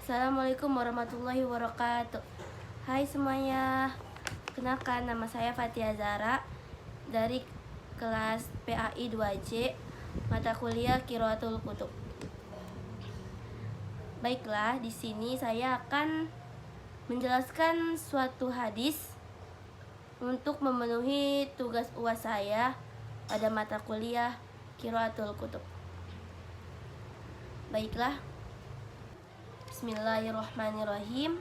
Assalamualaikum warahmatullahi wabarakatuh. Hai semuanya, kenalkan nama saya Fatia Zara dari kelas PAI 2C, mata kuliah Qiraatul Kutub. Baiklah, di sini saya akan menjelaskan suatu hadis untuk memenuhi tugas UAS saya pada mata kuliah Qiraatul Kutub. Baiklah, Bismillahirrahmanirrahim.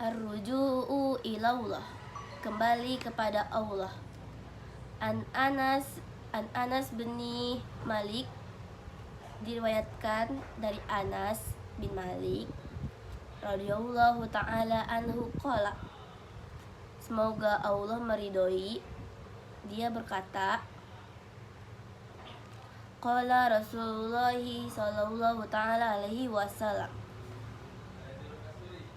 Ar-ruju'u ilallah, kembali kepada Allah. An Anas bin Malik, diriwayatkan dari Anas bin Malik radhiyallahu ta'ala anhu qala, semoga Allah meridhoi, dia berkata, qala Rasulullah sallallahu ta'ala alaihi wasallam,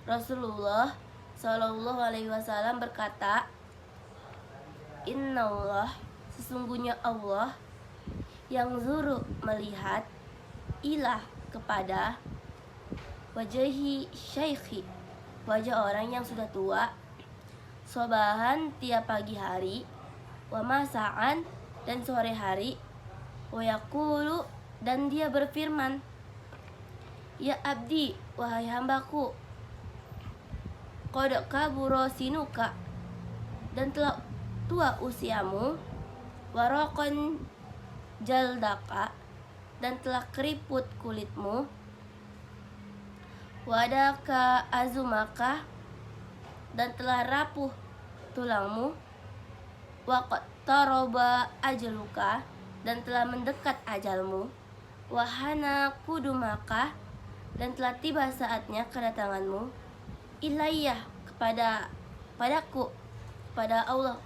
Rasulullah sallallahu alaihi wasallam berkata, Innallah, sesungguhnya Allah, yang zuru melihat, ilah kepada wajahi syaikhi, wajah orang yang sudah tua, sobahan tiap pagi hari, wa masa'an dan sore hari, wa yaqulu dan dia berfirman, ya abdi, wahai hambaku, qad kabura sinuka, dan telah tua usiamu, waraqan jaldaka, dan telah keriput kulitmu, wadaka azumaka, dan telah rapuh tulangmu, waqad taraba ajaluka, dan telah mendekat ajalmu, wahana kudumaka, dan telah tiba saatnya kedatanganmu, ilayah padaku, pada Allah,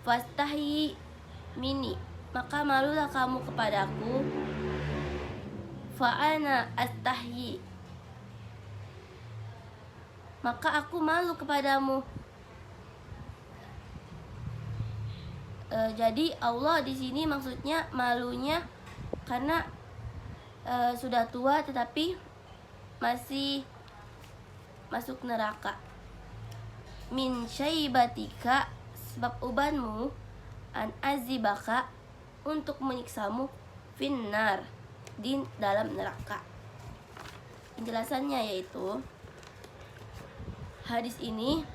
fastahi mini, maka malulah kamu kepadaku, fa'ana astahyi, maka aku malu kepadamu. Jadi Allah di sini maksudnya malunya karena sudah tua tetapi masih masuk neraka. Min syaibatika, sebab ubanmu, an azibaka, untuk menyiksamu, finnar, di dalam neraka. Penjelasannya yaitu, hadis ini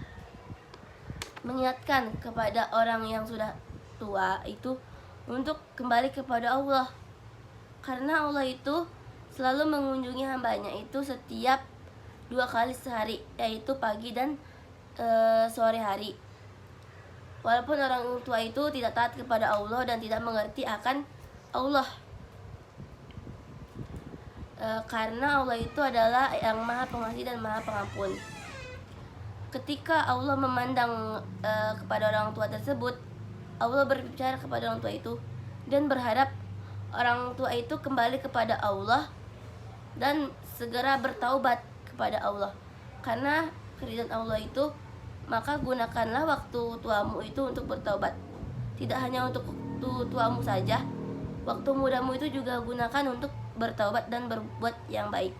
mengingatkan kepada orang yang sudah tua itu untuk kembali kepada Allah, karena Allah itu selalu mengunjungi hambanya itu setiap 2 kali sehari, yaitu pagi dan sore hari. Walaupun orang tua itu tidak taat kepada Allah dan tidak mengerti akan Allah, karena Allah itu adalah yang maha pengasih dan maha pengampun. Ketika Allah memandang kepada orang tua tersebut, Allah berbicara kepada orang tua itu dan berharap orang tua itu kembali kepada Allah dan segera bertaubat kepada Allah. Karena keridhaan Allah itu, maka gunakanlah waktu tuamu itu untuk bertaubat. Tidak hanya untuk waktu tuamu saja, waktu mudamu itu juga gunakan untuk bertaubat dan berbuat yang baik.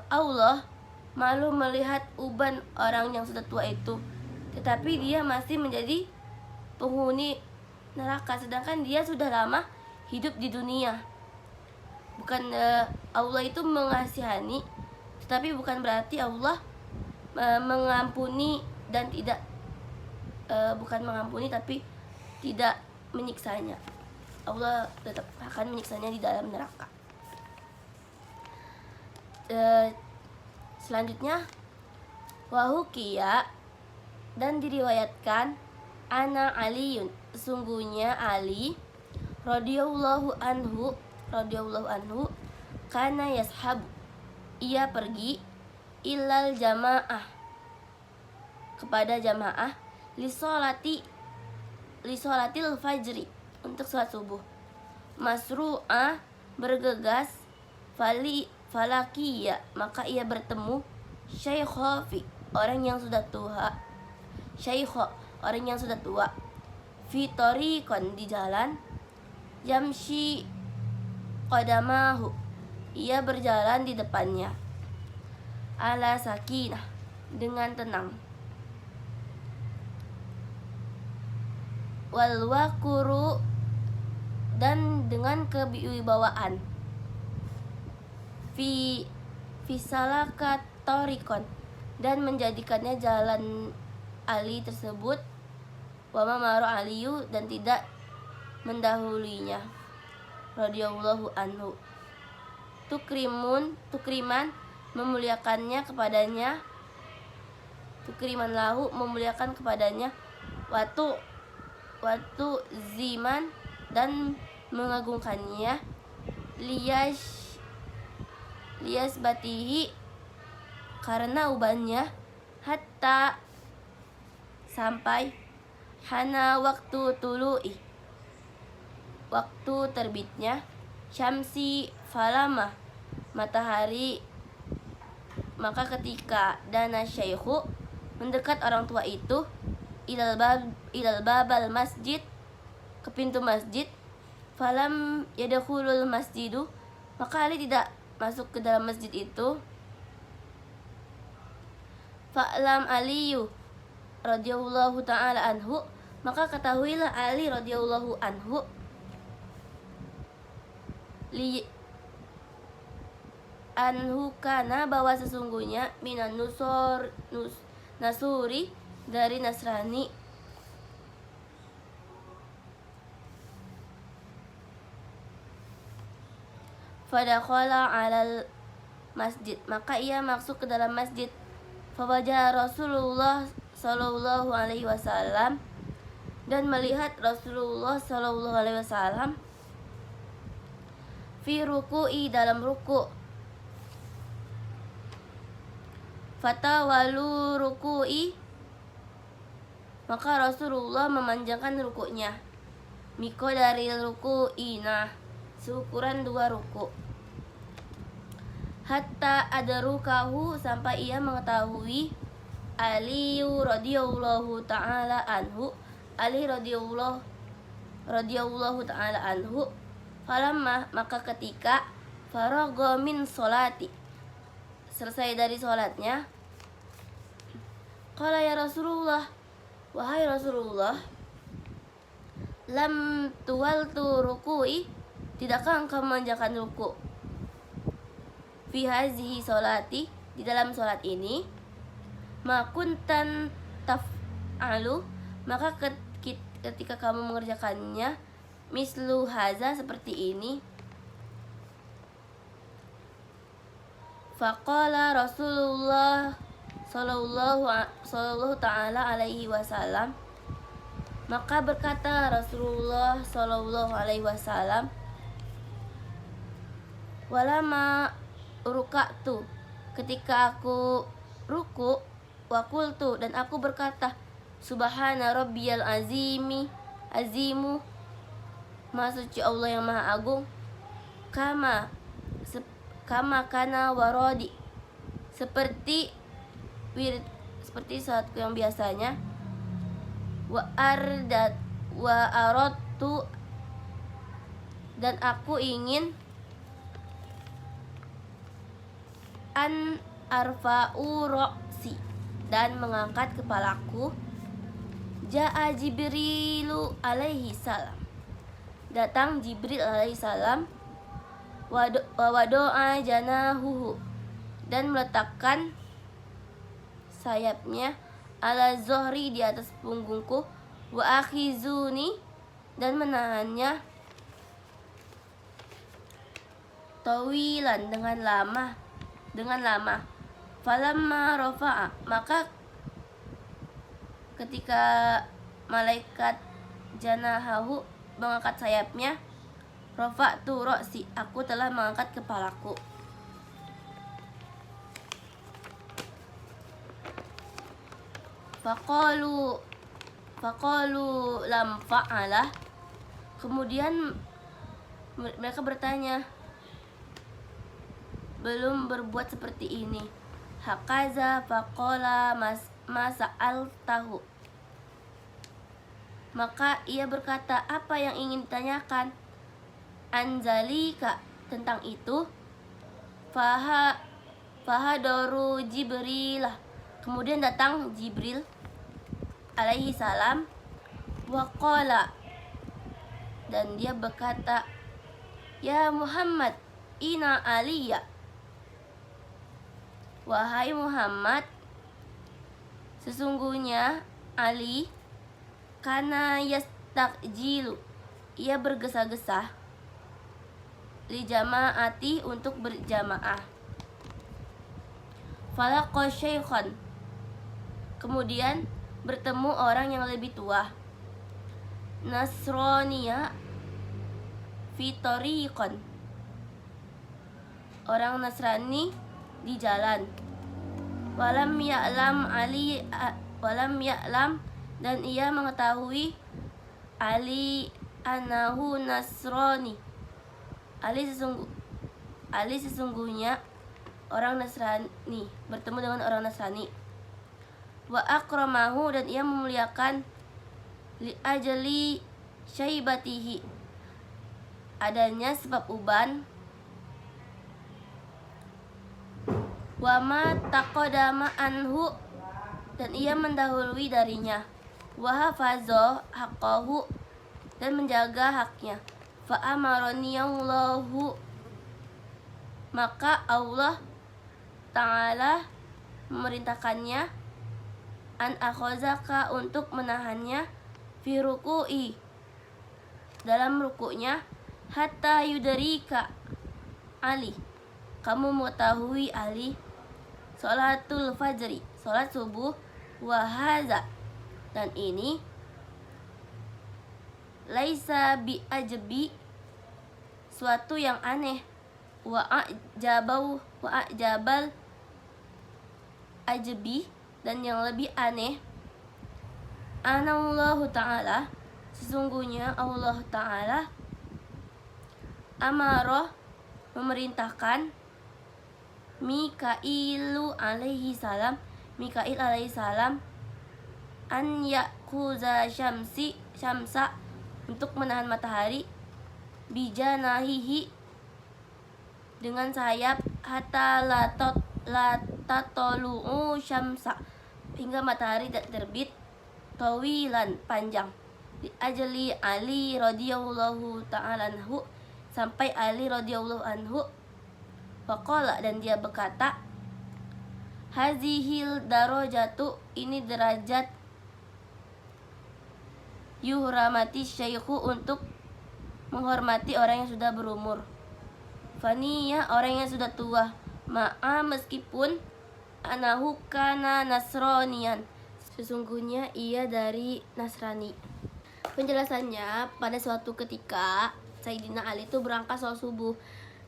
Allah malu melihat uban orang yang sudah tua itu, tetapi dia masih menjadi penghuni neraka, sedangkan dia sudah lama hidup di dunia. Bukan Allah itu mengasihani, tetapi bukan berarti Allah mengampuni dan tidak bukan mengampuni tapi tidak menyiksanya. Allah tetap akan menyiksanya di dalam neraka. Selanjutnya, wahukiya, dan diriwayatkan, ana Aliyun, sungguhnya Ali radhiyallahu anhu kana yashab, ia pergi, ilal jamaah, kepada jamaah, lisolatil fajri, untuk sholat subuh, masru'ah, bergegas, falakiya, maka ia bertemu, syaikha, orang yang sudah tua, syaikha, orang yang sudah tua, fitoriqon, di jalan, yamshi qadamahu, ia berjalan di depannya. Ala sakinah, dengan tenang. Wal wakuru, dan dengan kewibawaan. Fisalaka torikon, dan menjadikannya jalan Ali tersebut. Wama maru aliyu, dan tidak mendahulinya. Radhiyallahu anhu. Tukriman memuliakannya kepadanya. Tukriman lahu, memuliakan kepadanya. Watu ziman, dan mengagungkannya. Lias batihi, karena ubannya. Hatta, sampai. Hana waktu tulu'i, waktu terbitnya. Syamsi falama, matahari. Maka ketika dana syaihu, mendekat orang tua itu. Ilal babal masjid, ke pintu masjid. Falam yadkhulul masjidu, maka Ali tidak masuk ke dalam masjid itu. Fa'lam Aliyu radhiyallahu ta'ala anhu, maka ketahuilah Ali radhiyallahu anhu. Anhu, kana, bahwa sesungguhnya. Minan nasuri, dari Nasrani. Fadakhala alal masjid, maka ia masuk ke dalam masjid. Fawaja Rasulullah sallallahu alaihi wasallam, dan melihat Rasulullah sallallahu alaihi wasallam. Fi ruku'i, dalam ruku'. Fatawalu ruku'i, maka Rasulullah memanjangkan rukuknya. Miko dari ruku'ina, seukuran 2 ruku'. Hatta adarukahu, sampai ia mengetahui. Aliyu radhiyallahu ta'ala anhu, Ali radhiyallahu ta'ala anhu. Falamma, maka ketika. Faragha min sholati, selesai dari sholatnya. Qala ya Rasulullah, wahai Rasulullah. Lam tuwaltu ruku'i, tidakkah engkau memanjangkan ruku'? Fi hazihi sholati, di dalam sholat ini. Ma kuntan taf'alu, maka ketika kamu mengerjakannya. Mislu haza, seperti ini. Faqala Rasulullah sallallahu ta'ala alaihi wasallam, maka berkata Rasulullah sallallahu alaihi wasallam. Walama ruka'tu, ketika aku ruku'. Wakultu, dan aku berkata. Subhana rabbiyal azimu, Maha suci Allah yang maha agung. Kama kana warodi, seperti saatku yang biasanya. Wa aradtu, dan aku ingin. An arfa'u ro'si, dan mengangkat kepalaku. Ja'a Jibrilu alaihi salam, datang Jibril alaihi salam. Wa wado'a janahuhu, dan meletakkan sayapnya. Ala zohri, di atas punggungku. Wa akhizuni, dan menahannya. Tawilan, dengan lama. Falamma rafa'a, maka ketika malaikat janahahu mengangkat sayapnya. Rafa'tu ra'si, aku telah mengangkat kepalaku. Faqalu lam fa'alah, kemudian mereka bertanya, belum berbuat seperti ini. Hakaza faqala masa'al tahu, maka ia berkata, apa yang ingin ditanyakan? Anzalika, tentang itu. Faha Fahadaru Jibrilah. Kemudian datang Jibril alaihi salam. Waqala, dan dia berkata, ya Muhammad, inna Aliya, wahai Muhammad, sesungguhnya Ali, kana yastakjilu, ia bergesa-gesa, li jamaati, untuk berjamaah. Falaqa syaikhan, kemudian bertemu orang yang lebih tua, Nasraniya fitoriqon, orang Nasrani di jalan. Walam ya'lam, dan ia mengetahui Ali anahu Nasrani, Ali sesungguhnya orang Nasrani, bertemu dengan orang Nasrani. Wa akramahu, dan ia memuliakan li ajali syaibatihi, adanya sebab uban. Wa ma taqadama anhu, dan ia mendahului darinya. Wa hafaza haqqahu, dan menjaga haknya. Fa amaraniallahu, maka Allah Ta'ala memerintahkannya, an akhozaka, untuk menahannya, fi ruku'i, dalam rukuknya, hatta yudarika Ali, kamu mengetahui Ali, sholatul fajri, sholat subuh, wahaza, dan ini laisa bi ajbi, suatu yang aneh, wa ajabal ajbi, dan yang lebih aneh, anallahu ta'ala, sesungguhnya Allah Ta'ala, amaroh, memerintahkan, Mikailu alaihi salam, Mikail alaihi salam, an yakuza syamsa, untuk menahan matahari, bijanahihi, dengan sayap, hatta latatolu'u syamsa, hingga matahari tidak terbit, tawilan, panjang, di ajali Ali radhiyallahu ta'ala anhu, sampai Ali radhiyallahu anhu, faqala, dan dia berkata, hazihil darajatu, ini derajat, yuhramati syaikhu, untuk menghormati orang yang sudah berumur, faniya, orang yang sudah tua, ma'a, meskipun, anahu kana nasronian, sesungguhnya ia dari Nasrani. Penjelasannya, pada suatu ketika Sayyidina Ali itu berangkat sholat subuh,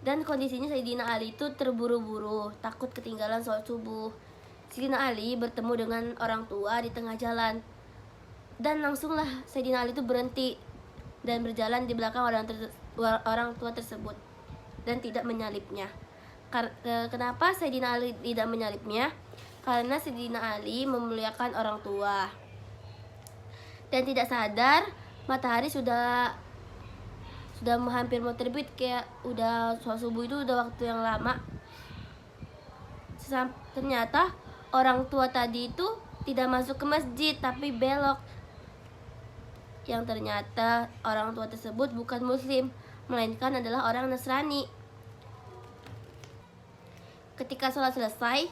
dan kondisinya Sayyidina Ali itu terburu-buru, takut ketinggalan sholat subuh. Sayyidina Ali bertemu dengan orang tua di tengah jalan, dan langsunglah Sayyidina Ali itu berhenti dan berjalan di belakang orang tua tersebut dan tidak menyalipnya. Kenapa Sayyidina Ali tidak menyalipnya? Karena Sayyidina Ali memuliakan orang tua dan tidak sadar matahari sudah hampir mau terbit, kayak udah sholat subuh itu udah waktu yang lama. Ternyata orang tua tadi itu tidak masuk ke masjid tapi belok, yang ternyata orang tua tersebut bukan muslim, melainkan adalah orang Nasrani. Ketika sholat selesai,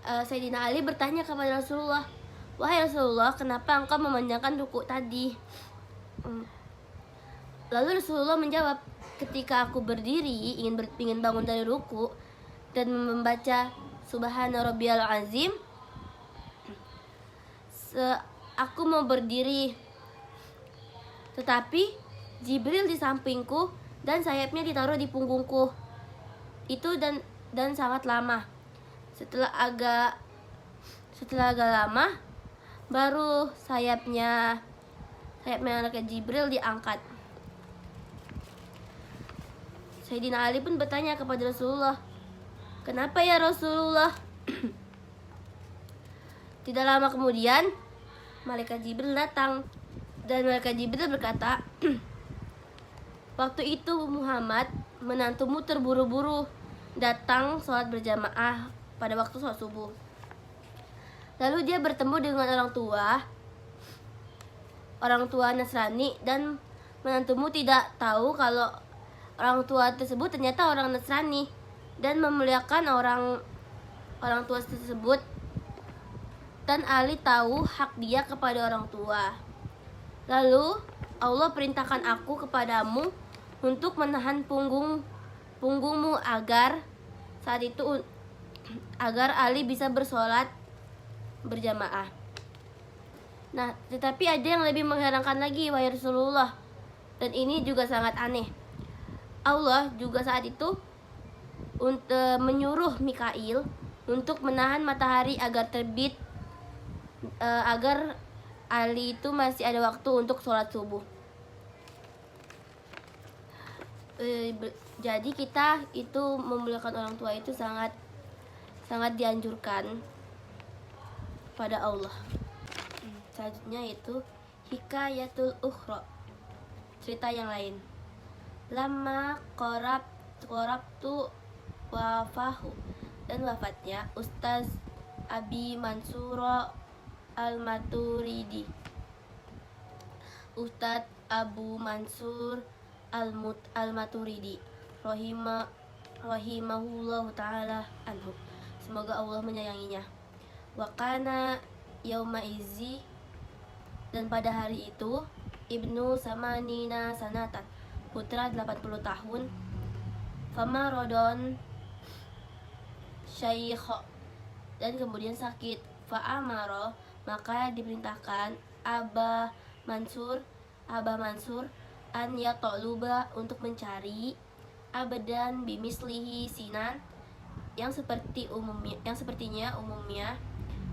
Sayyidina Ali bertanya kepada Rasulullah, wahai Rasulullah, kenapa engkau memanjangkan ruku tadi? Lalu Rasulullah menjawab, ketika aku berdiri ingin bangun dari ruku dan membaca Subhana Rabbiyal Azim, aku mau berdiri, tetapi Jibril di sampingku dan sayapnya ditaruh di punggungku. Itu dan sangat lama. Setelah agak lama, baru sayapnya anaknya Jibril diangkat. Sayyidina Ali pun bertanya kepada Rasulullah, kenapa ya Rasulullah? Tidak lama kemudian, malaikat Jibril datang, dan malaikat Jibril berkata, waktu itu Muhammad, menantumu terburu-buru datang sholat berjamaah pada waktu sholat subuh. Lalu dia bertemu dengan orang tua Nasrani, dan menantumu tidak tahu kalau orang tua tersebut ternyata orang Nasrani dan memuliakan orang tua tersebut. Dan Ali tahu hak dia kepada orang tua. Lalu Allah perintahkan aku kepadamu untuk menahan punggungmu agar Ali bisa bersolat berjamaah. Nah, tetapi ada yang lebih mengherankan lagi, wahai Rasulullah, dan ini juga sangat aneh. Allah juga saat itu menyuruh Mikail untuk menahan matahari agar terbit, agar Ali itu masih ada waktu untuk sholat subuh. Jadi kita itu memuliakan orang tua itu sangat dianjurkan pada Allah. Selanjutnya itu hikayatul ukhra, cerita yang lain. Lama korabtu wafahu, dan wafatnya Ustaz Abi Mansur Al-Maturidi. Ustaz Abu Mansur Al-Maturidi rahimahullahu ta'ala anhu, semoga Allah menyayanginya. Wa kana yauma izi, dan pada hari itu Ibnu Samanina sanatan, putra 80 tahun. Fama rodon syaikh, dan kemudian sakit. Fa'amaro, maka diperintahkan Abah Mansur an yatoluba, untuk mencari abadan bimislihi sinan, yang sepertinya umumnya,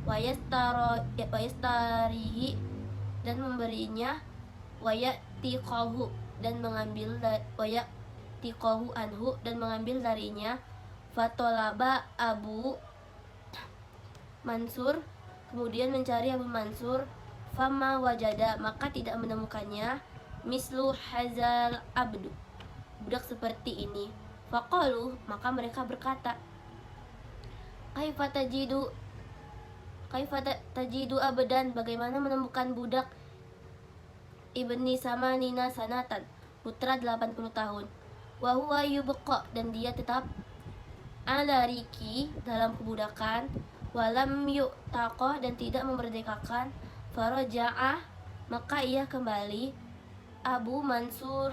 wayastarihi, dan memberinya, wayatiqahu, dan mengambil wayatiqahu anhu, dan mengambil darinya. Fatolaba Abu Mansur, kemudian mencari Abu Mansur. Fama wajada, maka tidak menemukannya. Mislu hazal abdu, budak seperti ini. Faqalu, maka mereka berkata, kaifa tajidu abadan, bagaimana menemukan budak ibni Samanina sanatan, putra 80 tahun. Wa huwa yubqa, dan dia tetap ala riki, dalam kebudakan. Walam yu'taqah, dan tidak memerdekakan. Faraja'a, maka ia kembali. Abu Mansur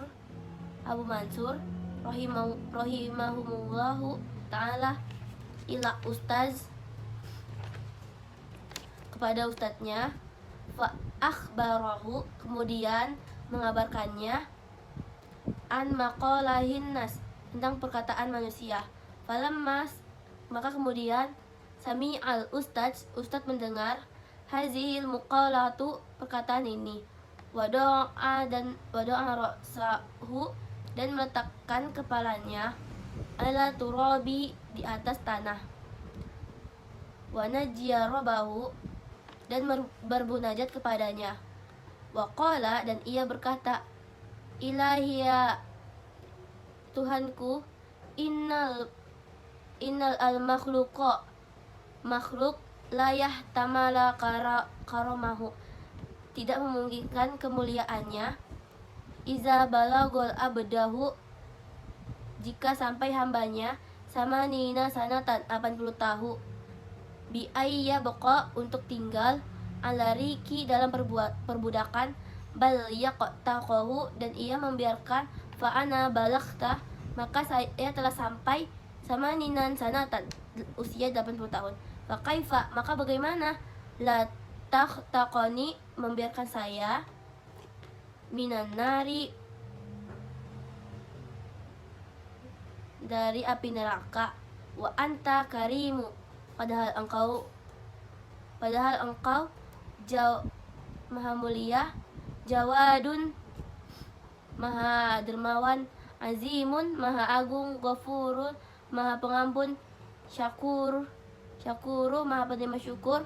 rahimahumullahu ta'ala ila ustaz, kepada ustadznya. Fa akhbarahu, kemudian mengabarkannya. An maqalahin nas, tentang perkataan manusia. Falammas, maka kemudian sami al ustadz mendengar. Hazil muqalatu, perkataan ini. Wado'a ra'sahu, dan meletakkan kepalanya ala turabi, di atas tanah. Wanajiya robahu, dan berbunajat kepadanya. Waqala, dan ia berkata, Ilahia, Tuhanku, innal al makhluk layah tamala karomahu, tidak memungkinkan kemuliaannya. Iza balagol abdahu, jika sampai hambanya sama nina sanatan 80 tahun. Bi ayya baqa, untuk tinggal. Ala riki, dalam perbudakan. Bal yaqtaqahu, dan ia membiarkan. Fa'ana balaghta, maka saya telah sampai sama ninan sanatan, usia 80 tahun. Fakaifa, maka bagaimana? La taqtaqani, membiarkan saya. Minan nari, dari api neraka. Wa anta karimu, padahal engkau maha mulia. Jawadun, maha dermawan. Azimun, maha agung. Ghafurun, maha pengampun. Syakuru, maha penerima syukur.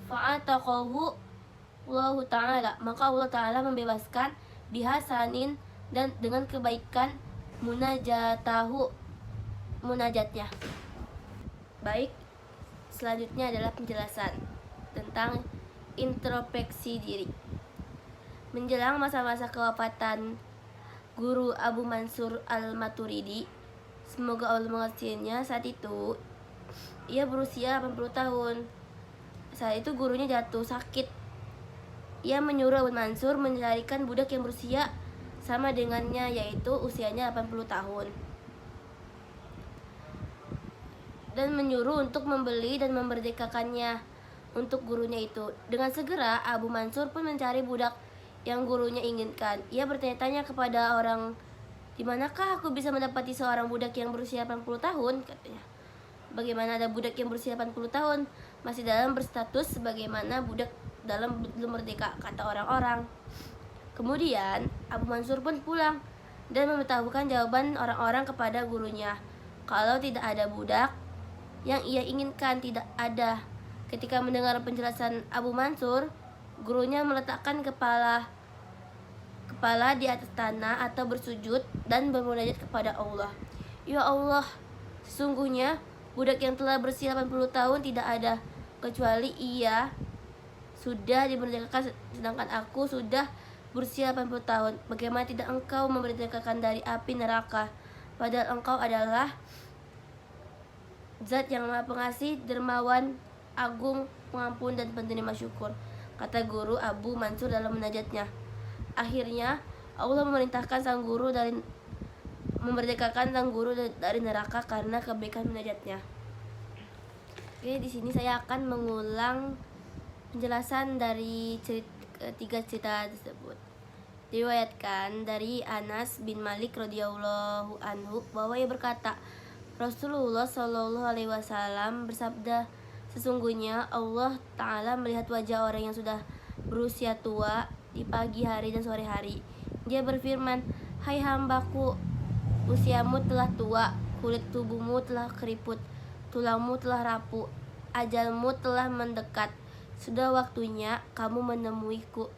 Fa'ataqahu Allah Ta'ala, maka Allah Ta'ala membebaskan. Bihasanin, dan dengan kebaikan. munajatnya. Baik, selanjutnya adalah penjelasan tentang introspeksi diri. Menjelang masa-masa kewafatan guru Abu Mansur al-Maturidi, semoga Allah mengasihinya, saat itu ia berusia 80 tahun. Saat itu gurunya jatuh sakit. Ia menyuruh Abu Mansur mencarikan budak yang berusia sama dengannya, yaitu usianya 80 tahun, dan menyuruh untuk membeli dan memerdekakannya untuk gurunya itu. Dengan segera Abu Mansur pun mencari budak yang gurunya inginkan. Ia bertanya-tanya kepada orang, "Di manakah aku bisa mendapati seorang budak yang berusia 80 tahun?" katanya. "Bagaimana ada budak yang berusia 80 tahun? Masih dalam berstatus sebagaimana budak dalam belum merdeka," kata orang-orang. Kemudian Abu Mansur pun pulang dan memberitahukan jawaban orang-orang kepada gurunya, kalau tidak ada budak yang ia inginkan, tidak ada. Ketika mendengar penjelasan Abu Mansur, gurunya meletakkan kepala di atas tanah atau bersujud dan bermunajat kepada Allah. "Ya Allah, sesungguhnya budak yang telah berusia 80 tahun tidak ada, kecuali ia sudah dimerdekakan, sedangkan aku sudah berusia 80 tahun. Bagaimana tidak engkau memerdekakan dari api neraka? Padahal engkau adalah Zat yang Maha Pengasih, dermawan, agung, pengampun, dan penerima syukur," kata guru Abu Mansur dalam munajatnya. Akhirnya Allah memerintahkan sang guru memerdekakan sang guru dari neraka karena kebaikan munajatnya. Oke, di sini saya akan mengulang penjelasan dari tiga cerita tersebut. Diriwayatkan dari Anas bin Malik radhiyallahu anhu bahwa ia berkata, Rasulullah Shallallahu alaihi wasallam bersabda, "Sesungguhnya Allah Ta'ala melihat wajah orang yang sudah berusia tua di pagi hari dan sore hari. Dia berfirman, 'Hai hambaku, usiamu telah tua, kulit tubuhmu telah keriput, tulangmu telah rapuh, ajalmu telah mendekat. Sudah waktunya kamu menemuiku.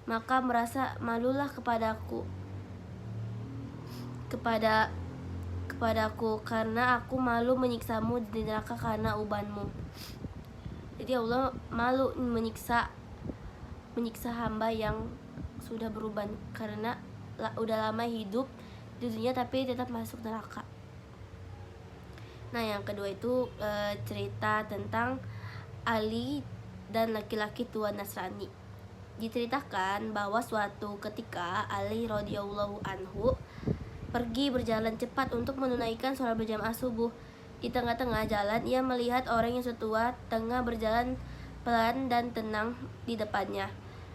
Maka merasa malulah kepadaku karena aku malu menyiksamu di neraka karena ubanmu.'" Jadi Allah malu menyiksa hamba yang sudah beruban karena udah lama hidup di dunia tapi tetap masuk neraka. Nah, yang kedua itu cerita tentang Ali dan laki-laki tua Nasrani. Diceritakan bahwa suatu ketika Ali radhiyallahu anhu pergi berjalan cepat untuk menunaikan sholat berjamaah subuh. Di tengah-tengah jalan ia melihat orang yang setua tengah berjalan pelan dan tenang di depannya.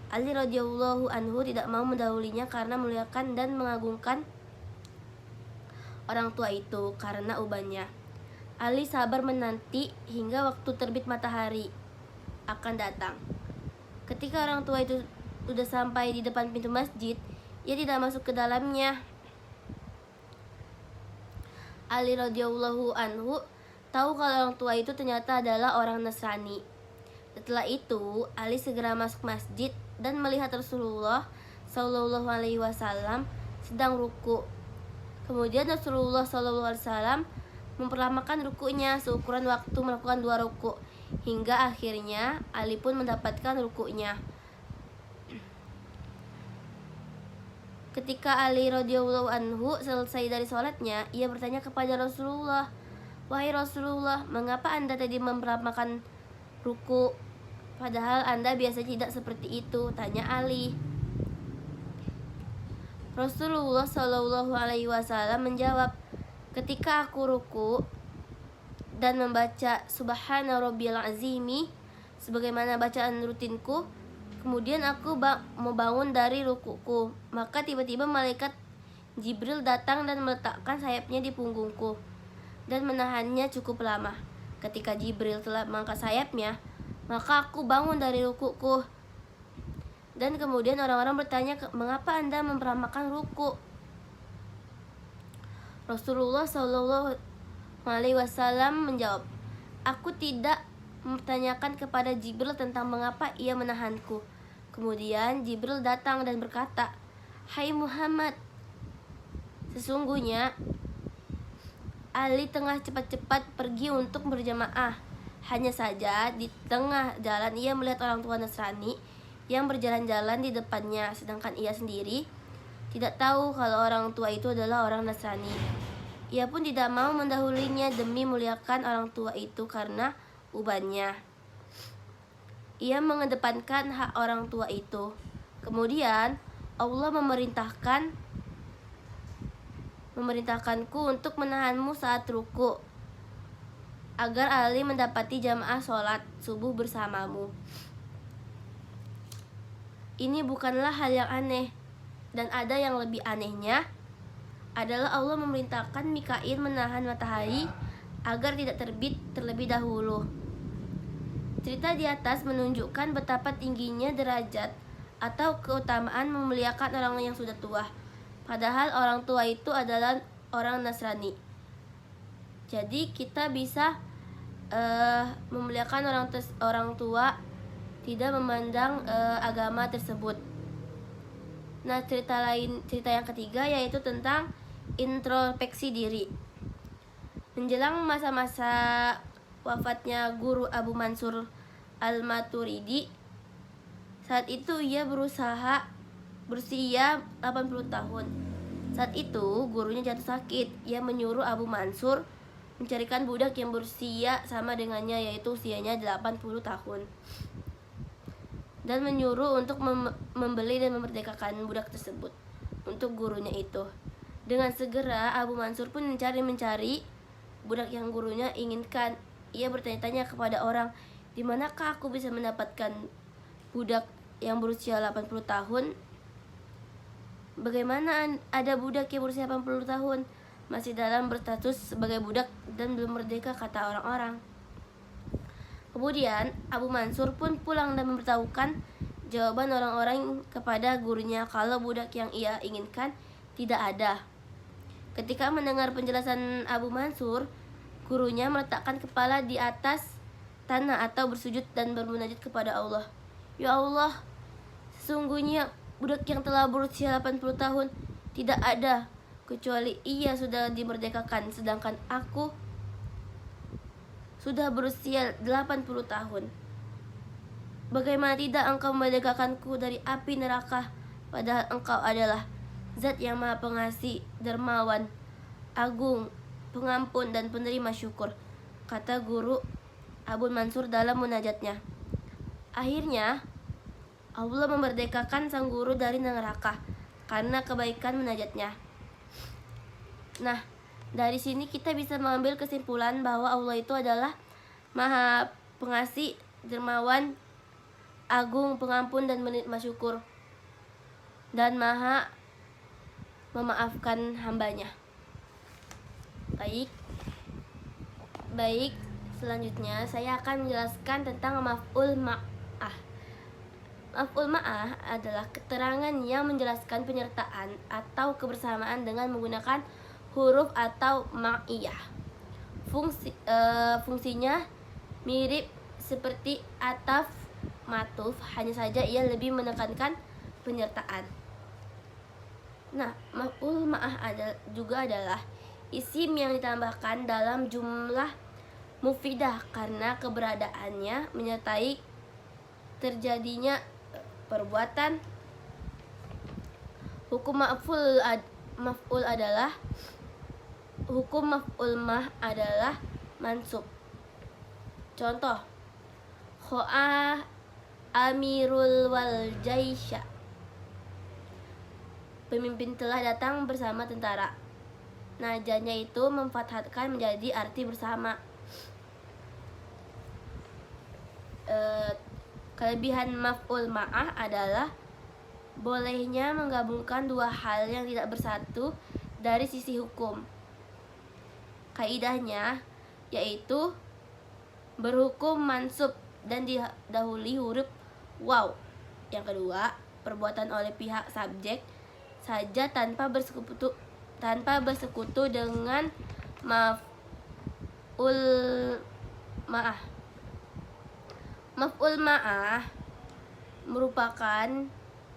Ali radhiyallahu anhu tidak mau mendahulinya karena memuliakan dan mengagungkan orang tua itu karena ubannya. Ali sabar menanti hingga waktu terbit matahari akan datang. Ketika orang tua itu sudah sampai di depan pintu masjid, ia tidak masuk ke dalamnya. Ali radhiyallahu anhu tahu kalau orang tua itu ternyata adalah orang Nasrani. Setelah itu, Ali segera masuk masjid dan melihat Rasulullah Shallallahu alaihi wasallam sedang ruku. Kemudian Rasulullah Shallallahu alaihi wasallam memperlamakan rukunya seukuran waktu melakukan 2 ruku, hingga akhirnya Ali pun mendapatkan rukunya. Ketika Ali radhiyallahu anhu selesai dari sholatnya, ia bertanya kepada Rasulullah, "Wahai Rasulullah, mengapa Anda tadi memperlamakan ruku? Padahal Anda biasa tidak seperti itu," tanya Ali. Rasulullah Shallallahu alaihi wasallam menjawab, "Ketika aku ruku dan membaca Subhana Rabbiyal Azimi sebagaimana bacaan rutinku, kemudian aku mau bangun dari rukuku, maka tiba-tiba malaikat Jibril datang dan meletakkan sayapnya di punggungku dan menahannya cukup lama. Ketika Jibril telah mengangkat sayapnya, maka aku bangun dari rukuku." Dan kemudian orang-orang bertanya, "Mengapa Anda memperlamakan ruku?" Rasulullah Shallallahu alaihi wasallam menjawab, "Aku tidak mempertanyakan kepada Jibril tentang mengapa ia menahanku." Kemudian Jibril datang dan berkata, "Hai Muhammad, sesungguhnya Ali tengah cepat-cepat pergi untuk berjamaah. Hanya saja di tengah jalan ia melihat orang tua Nasrani yang berjalan-jalan di depannya, sedangkan ia sendiri tidak tahu kalau orang tua itu adalah orang Nasrani. Ia pun tidak mau mendahulinya demi muliakan orang tua itu karena ubannya. Ia mengedepankan hak orang tua itu. Kemudian Allah memerintahkanku untuk menahanmu saat ruku, agar Ali mendapati jamaah sholat subuh bersamamu. Ini bukanlah hal yang aneh, dan ada yang lebih anehnya adalah Allah memerintahkan Mikail menahan matahari agar tidak terbit terlebih dahulu. Cerita di atas menunjukkan betapa tingginya derajat atau keutamaan memuliakan orang yang sudah tua, padahal orang tua itu adalah orang Nasrani. Jadi kita bisa memuliakan orang tua, tidak memandang agama tersebut. Nah, cerita yang ketiga yaitu tentang introspeksi diri. Menjelang masa-masa wafatnya guru Abu Mansur Al-Maturidi, saat itu ia berusia 80 tahun. Saat itu gurunya jatuh sakit. Ia menyuruh Abu Mansur mencarikan budak yang berusia sama dengannya, yaitu usianya 80 tahun, dan menyuruh untuk membeli dan memerdekakan budak tersebut untuk gurunya itu. Dengan segera Abu Mansur pun mencari budak yang gurunya inginkan. Ia bertanya-tanya kepada orang, di manakah aku bisa mendapatkan budak yang berusia 80 tahun? Bagaimana ada budak yang berusia 80 tahun masih dalam berstatus sebagai budak dan belum merdeka, kata orang-orang. Kemudian Abu Mansur pun pulang dan memberitahukan jawaban orang-orang kepada gurunya kalau budak yang ia inginkan tidak ada. Ketika mendengar penjelasan Abu Mansur, gurunya meletakkan kepala di atas tanah atau bersujud dan bermunajat kepada Allah. Ya Allah, sesungguhnya budak yang telah berusia 80 tahun tidak ada kecuali ia sudah dimerdekakan, sedangkan aku sudah berusia 80 tahun. Bagaimana tidak engkau memerdekakanku dari api neraka, padahal engkau adalah Zat yang Maha Pengasih, dermawan, agung, pengampun dan penerima syukur, kata guru Abu Mansur dalam munajatnya. Akhirnya Allah memerdekakan sang guru dari neraka karena kebaikan munajatnya. Nah, dari sini kita bisa mengambil kesimpulan bahwa Allah itu adalah Maha Pengasih, dermawan, agung, pengampun dan penerima syukur, dan Maha memaafkan hambanya. Baik, selanjutnya saya akan menjelaskan tentang maf'ul ma'ah. Maf'ul ma'ah adalah keterangan yang menjelaskan penyertaan atau kebersamaan dengan menggunakan huruf atau ma'iyah. Fungsinya mirip seperti ataf matuf, hanya saja ia lebih menekankan penyertaan. Nah, maf'ul ma'ah juga adalah isim yang ditambahkan dalam jumlah mufidah karena keberadaannya menyertai terjadinya perbuatan. Hukum maf'ul mah adalah mansub. Contoh, kho'a amirul wal jaisha, pemimpin telah datang bersama tentara. Najanya itu memfathatkan menjadi arti bersama. Kelebihan maf'ul ma'ah adalah bolehnya menggabungkan dua hal yang tidak bersatu dari sisi hukum. Kaidahnya yaitu berhukum mansub dan didahului huruf waw. Yang kedua, perbuatan oleh pihak subjek saja tanpa bersekutu dengan maf'ul ma'ah. Maf'ul ma'ah merupakan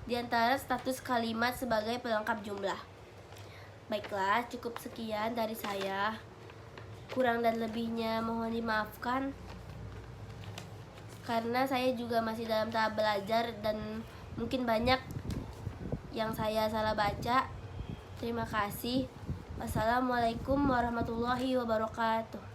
diantara status kalimat sebagai pelengkap jumlah. Baiklah, cukup sekian dari saya. Kurang dan lebihnya mohon dimaafkan, karena saya juga masih dalam tahap belajar dan mungkin banyak yang saya salah baca. Terima kasih. Wassalamualaikum warahmatullahi wabarakatuh.